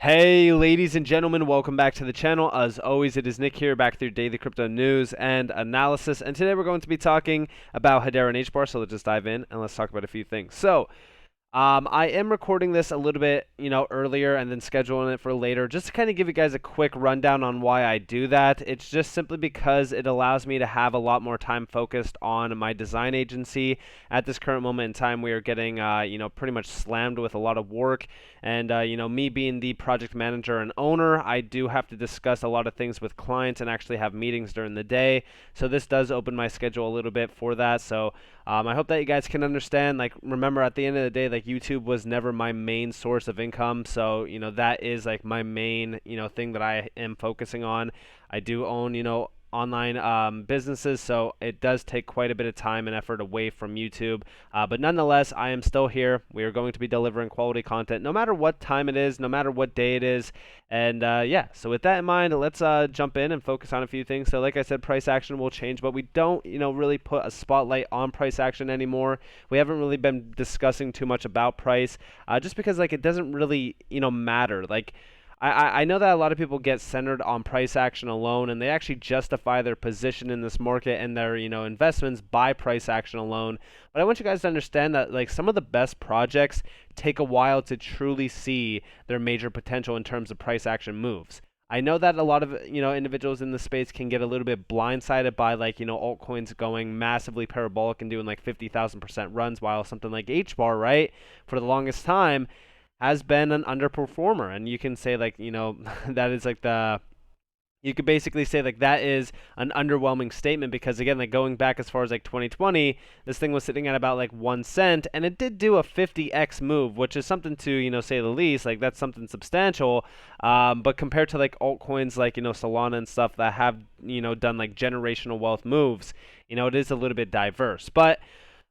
Hey, ladies and gentlemen, welcome back to the channel. As always, it is Nick here, back through daily crypto news and analysis. And today we're going to be talking about Hedera and HBAR. So let's just dive in and let's talk about a few things. I am recording this a little bit, earlier and then scheduling it for later, just to kind of give you guys a quick rundown on why I do that. It's just simply because it allows me to have a lot more time focused on my design agency. At this current moment in time, we are getting, pretty much slammed with a lot of work. And, me being the project manager and owner, I do have to discuss a lot of things with clients and actually have meetings during the day. So this does open my schedule a little bit for that. I hope that you guys can understand. Like, remember, at the end of the day, like, YouTube was never my main source of income. So, that is like my main, thing that I am focusing on. I do own, online businesses, so it does take quite a bit of time and effort away from YouTube. But nonetheless, I am still here. We are going to be delivering quality content no matter what time it is, no matter what day it is. And yeah, so with that in mind, let's jump in and focus on a few things. So like I said, price action will change, but we don't, really put a spotlight on price action anymore. We haven't really been discussing too much about price, just because like it doesn't really, matter. Like, I know that a lot of people get centered on price action alone, and they actually justify their position in this market and their investments by price action alone. But I want you guys to understand that like some of the best projects take a while to truly see their major potential in terms of price action moves. I know that a lot of individuals in the space can get a little bit blindsided by like altcoins going massively parabolic and doing like 50,000% runs, while something like HBAR, right, for the longest time has been an underperformer. And you can say like that is like you could basically say like that is an underwhelming statement, because again, like going back as far as like 2020, this thing was sitting at about like 1 cent, and it did do a 50x move, which is something to say the least. Like, that's something substantial. But compared to like altcoins like Solana and stuff that have done like generational wealth moves, it is a little bit diverse. But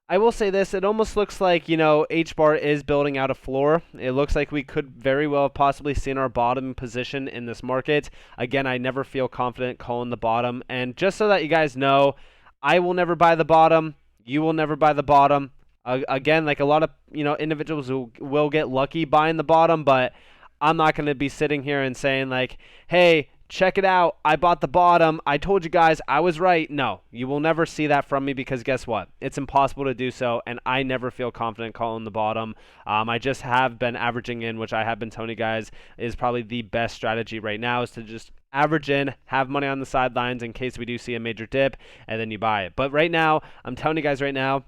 I will say this, it almost looks like, HBAR is building out a floor. It looks like we could very well have possibly seen our bottom position in this market. Again, I never feel confident calling the bottom. And just so that you guys know, I will never buy the bottom. You will never buy the bottom. Again, like a lot of, individuals who will get lucky buying the bottom, but I'm not going to be sitting here and saying like, hey, check it out, I bought the bottom, I told you guys I was right. No, you will never see that from me, because guess what? It's impossible to do so, and I never feel confident calling the bottom. I just have been averaging in, which I have been telling you guys is probably the best strategy right now, is to just average in, have money on the sidelines in case we do see a major dip, and then you buy it. But right now, I'm telling you guys right now,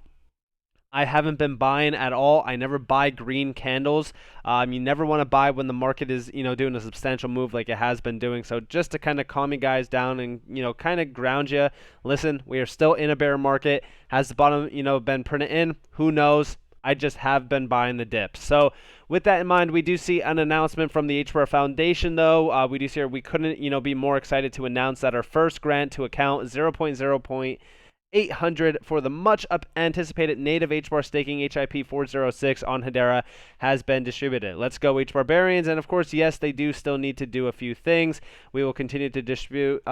I haven't been buying at all. I never buy green candles. You never want to buy when the market is, doing a substantial move like it has been doing. So just to kind of calm you guys down and, kind of ground you, listen, we are still in a bear market. Has the bottom, been printed in? Who knows? I just have been buying the dips. So with that in mind, we do see an announcement from the HBAR Foundation, though. We do see we couldn't, be more excited to announce that our first grant to account 0.0.800 for the much anticipated native HBAR staking HIP 406 on Hedera has been distributed. Let's go HBARbarians. And of course, yes, they do still need to do a few things. We will continue to distribute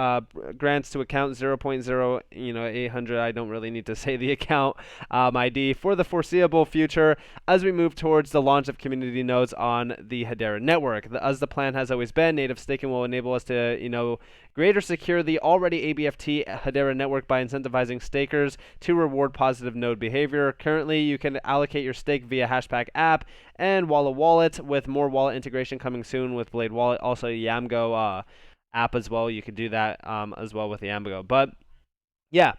grants to account 0.0 800. I don't really need to say the account ID for the foreseeable future as we move towards the launch of community nodes on the Hedera network. As the plan has always been, native staking will enable us to greater secure the already ABFT Hedera network by incentivizing stakers to reward positive node behavior. Currently, you can allocate your stake via Hashpack app and Walla Wallet, with more wallet integration coming soon with Blade Wallet. Also, Yamgo app as well. You could do that as well with Yamgo. But yeah,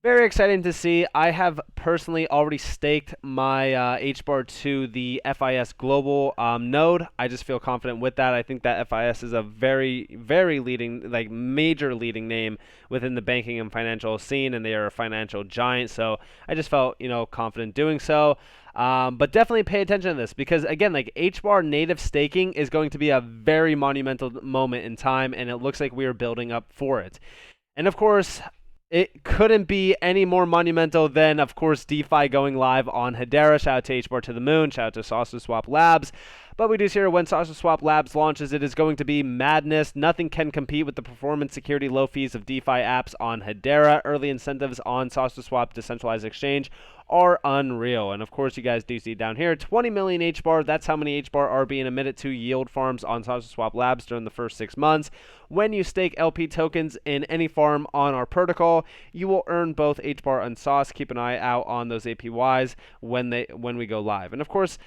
very exciting to see. I have personally already staked my HBAR to the FIS Global node. I just feel confident with that. I think that FIS is a very, very leading, like major leading name within the banking and financial scene, and they are a financial giant. So I just felt, confident doing so. But definitely pay attention to this, because again, like HBAR native staking is going to be a very monumental moment in time, and it looks like we are building up for it. And of course, it couldn't be any more monumental than, of course, DeFi going live on Hedera. Shout out to HBAR to the moon. Shout out to Saucer Swap Labs. But we do see here when SushiSwap Labs launches, it is going to be madness. Nothing can compete with the performance, security, low fees of DeFi apps on Hedera. Early incentives on SushiSwap decentralized exchange are unreal. And of course, you guys do see down here 20 million HBAR. That's how many HBAR are being emitted to yield farms on SushiSwap Labs during the first 6 months. When you stake LP tokens in any farm on our protocol, you will earn both HBAR and SOS. Keep an eye out on those APYs when we go live. And of course,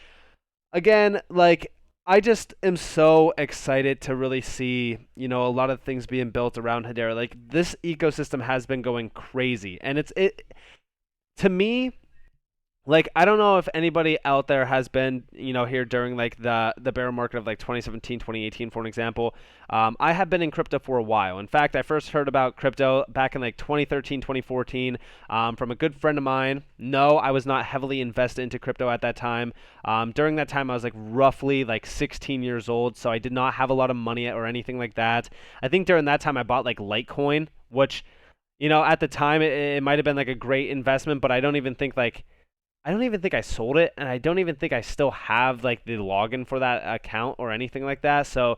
again, like, I just am so excited to really see, a lot of things being built around Hedera. Like, this ecosystem has been going crazy, and it to me, like, I don't know if anybody out there has been, here during like the bear market of like 2017, 2018, for an example. I have been in crypto for a while. In fact, I first heard about crypto back in like 2013, 2014, from a good friend of mine. No, I was not heavily invested into crypto at that time. During that time, I was like roughly like 16 years old, so I did not have a lot of money or anything like that. I think during that time I bought like Litecoin, which, at the time it might have been like a great investment, but I don't even think I sold it, and I don't even think I still have like the login for that account or anything like that. So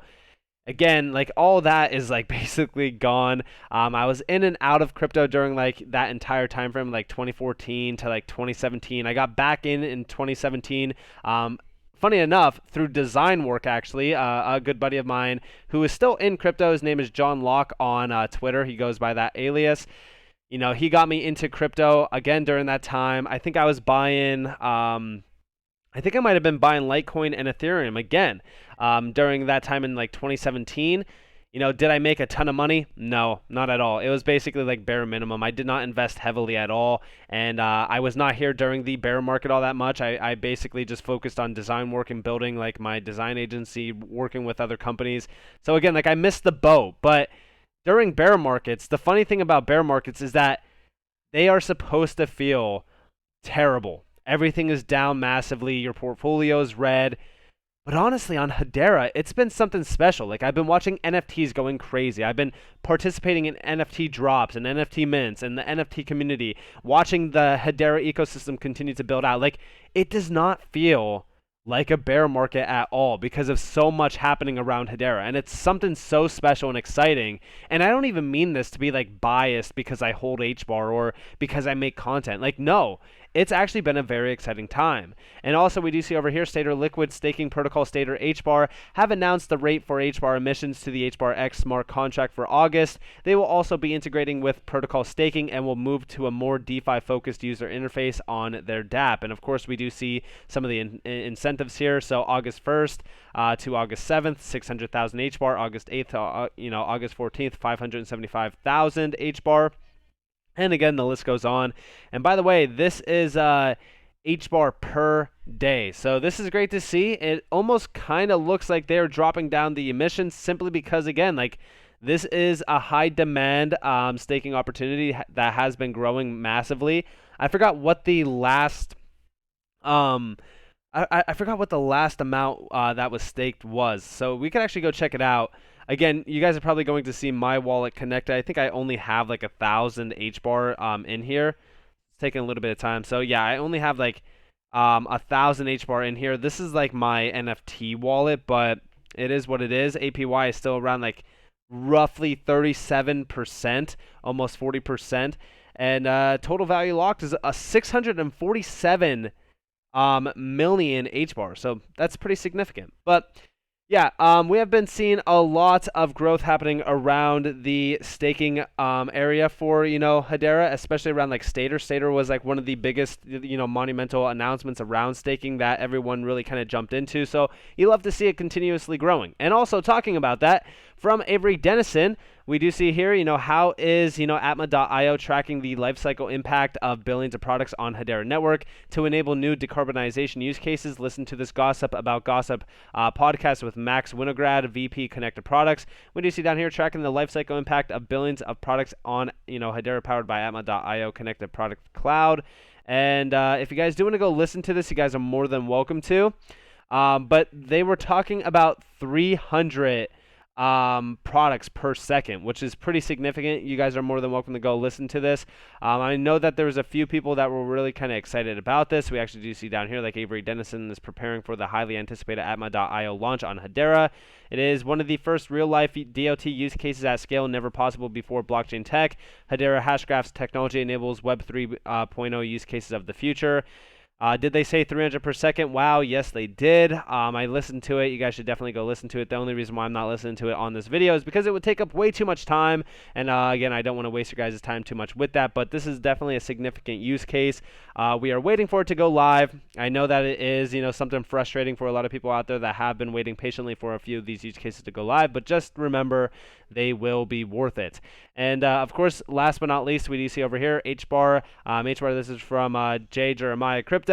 again, like, all that is like basically gone. I was in and out of crypto during like that entire time frame, like 2014 to like 2017. I got back in 2017. Funny enough, through design work, actually, a good buddy of mine who is still in crypto. His name is John Locke on Twitter. He goes by that alias. He got me into crypto again during that time. I think I was buying, I think I might have been buying Litecoin and Ethereum again during that time in like 2017. Did I make a ton of money? No, not at all. It was basically like bare minimum. I did not invest heavily at all, and I was not here during the bear market all that much. I basically just focused on design work and building like my design agency, working with other companies. So again, like, I missed the boat, but during bear markets, the funny thing about bear markets is that they are supposed to feel terrible. Everything is down massively, your portfolio is red. But honestly, on Hedera, it's been something special. Like, I've been watching NFTs going crazy. I've been participating in NFT drops and NFT mints and the NFT community, watching the Hedera ecosystem continue to build out. Like, it does not feel like a bear market at all because of so much happening around Hedera, and it's something so special and exciting. And I don't even mean this to be like biased because I hold HBAR or because I make content. Like, no, it's actually been a very exciting time. And also, we do see over here, Stader Liquid Staking Protocol Stader HBAR have announced the rate for HBAR emissions to the HBAR X smart contract for August. They will also be integrating with protocol staking and will move to a more DeFi focused user interface on their DApp. And of course, we do see some of the incentives here. So August 1st to August 7th, 600,000 HBAR. August 8th, August 14th, 575,000 HBAR. And again, the list goes on. And by the way, this is HBAR per day. So this is great to see. It almost kind of looks like they're dropping down the emissions simply because, again, like, this is a high demand staking opportunity that has been growing massively. I forgot what the last I forgot what the last amount that was staked was. So we could actually go check it out. Again, you guys are probably going to see my wallet connected. I think I only have like 1,000 HBAR in here. It's taking a little bit of time. So yeah, I only have like 1,000 HBAR in here. This is like my NFT wallet, but it is what it is. APY is still around like roughly 37%, almost 40%. And total value locked is a 647 million HBAR. So that's pretty significant. But yeah, we have been seeing a lot of growth happening around the staking area for, Hedera, especially around like Stader. Stader was like one of the biggest, monumental announcements around staking that everyone really kind of jumped into. So you love to see it continuously growing. And also, talking about that, from Avery Dennison, we do see here, how is, Atma.io tracking the lifecycle impact of billions of products on Hedera Network to enable new decarbonization use cases. Listen to this Gossip About Gossip podcast with Max Winograd, VP Connected Products. We do see down here tracking the lifecycle impact of billions of products on, Hedera powered by Atma.io Connected Product Cloud. And if you guys do want to go listen to this, you guys are more than welcome to. But they were talking about 300 products per second, which is pretty significant. You guys are more than welcome to go listen to this. I know that there was a few people that were really kind of excited about this. We actually do see down here like Avery Dennison is preparing for the highly anticipated Atma.io launch on Hedera. It is one of the first real-life DLT use cases at scale, never possible before blockchain tech. Hedera Hashgraph's technology enables Web 3.0 use cases of the future. Did they say 300 per second? Wow, yes, they did. I listened to it. You guys should definitely go listen to it. The only reason why I'm not listening to it on this video is because it would take up way too much time. And again, I don't want to waste your guys' time too much with that. But this is definitely a significant use case. We are waiting for it to go live. I know that it is, something frustrating for a lot of people out there that have been waiting patiently for a few of these use cases to go live. But just remember, they will be worth it. And of course, last but not least, we do see over here HBAR. HBAR, this is from J. Jeremiah Crypto.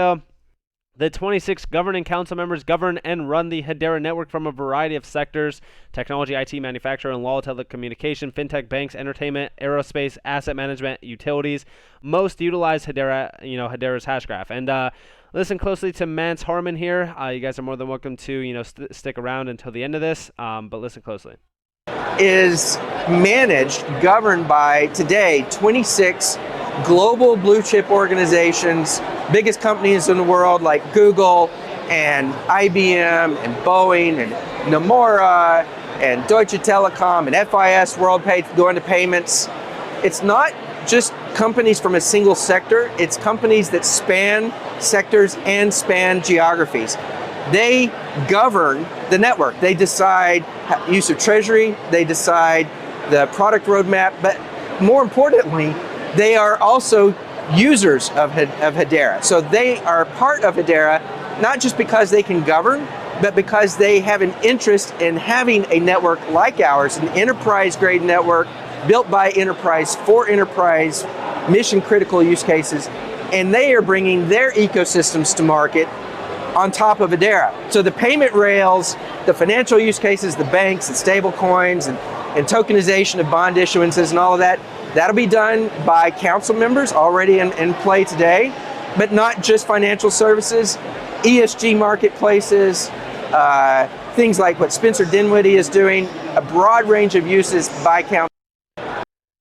The 26 governing council members govern and run the Hedera network from a variety of sectors: technology, IT, manufacturing, and law, telecommunication, fintech, banks, entertainment, aerospace, asset management, utilities. Most utilize Hedera, Hedera's Hashgraph. And listen closely to Mance Harmon here. You guys are more than welcome to, stick around until the end of this, but listen closely. Is managed, governed by today 26 global blue chip organizations, biggest companies in the world like Google and IBM and Boeing and Nomura and Deutsche Telekom and FIS, WorldPay, going to payments. It's not just companies from a single sector, it's companies that span sectors and span geographies. They govern the network. They decide use of treasury, they decide the product roadmap, but more importantly, they are also users of Hedera. So they are part of Hedera, not just because they can govern, but because they have an interest in having a network like ours, an enterprise-grade network built by enterprise for enterprise, mission-critical use cases, and they are bringing their ecosystems to market on top of Hedera. So the payment rails, the financial use cases, the banks and stable coins and tokenization of bond issuances and all of that, that'll be done by council members already in play today, but not just financial services, ESG marketplaces, things like what Spencer Dinwiddie is doing, a broad range of uses by council.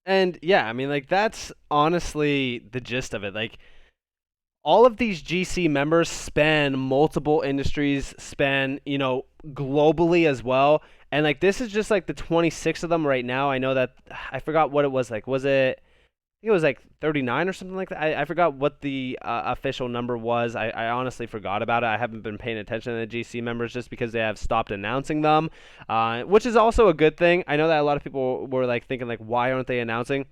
And yeah, I mean, like, that's honestly the gist of it. Like, all of these GC members span multiple industries, span, globally as well. And like, this is just like the 26 of them right now. I know that, I forgot what it was like. Was it, I think it was like 39 or something like that. I forgot what the official number was. I honestly forgot about it. I haven't been paying attention to the GC members just because they have stopped announcing them, which is also a good thing. I know that a lot of people were like thinking like, why aren't they announcing?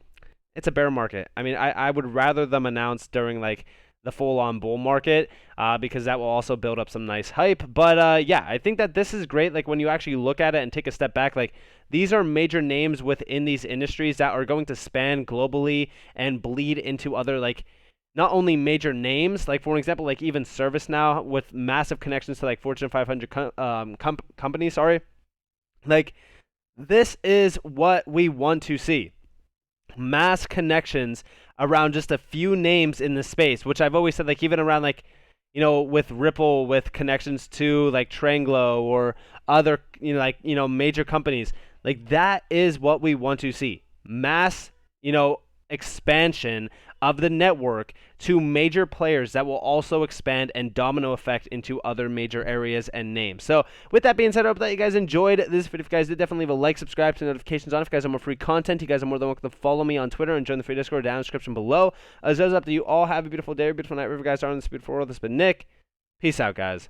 It's a bear market. I mean, I would rather them announce during like the full-on bull market, because that will also build up some nice hype. But yeah, I think that this is great. Like, when you actually look at it and take a step back, like, these are major names within these industries that are going to span globally and bleed into other, like, not only major names, like, for example, like even ServiceNow with massive connections to like Fortune 500 companies, like, this is what we want to see. Mass connections around just a few names in the space, which I've always said, like, even around like, with Ripple, with connections to like Tranglo or other, major companies, like, that is what we want to see. Mass, expansion of the network to major players that will also expand and domino effect into other major areas and names. So with that being said, I hope that you guys enjoyed this video. If you guys did, definitely leave a like, subscribe, to notifications on. If you guys want more free content, you guys are more than welcome to follow me on Twitter and join the free Discord down in the description below. As always, up to you all. Have a beautiful day or beautiful night wherever you guys are in this beautiful world. This has been Nick. Peace out, guys.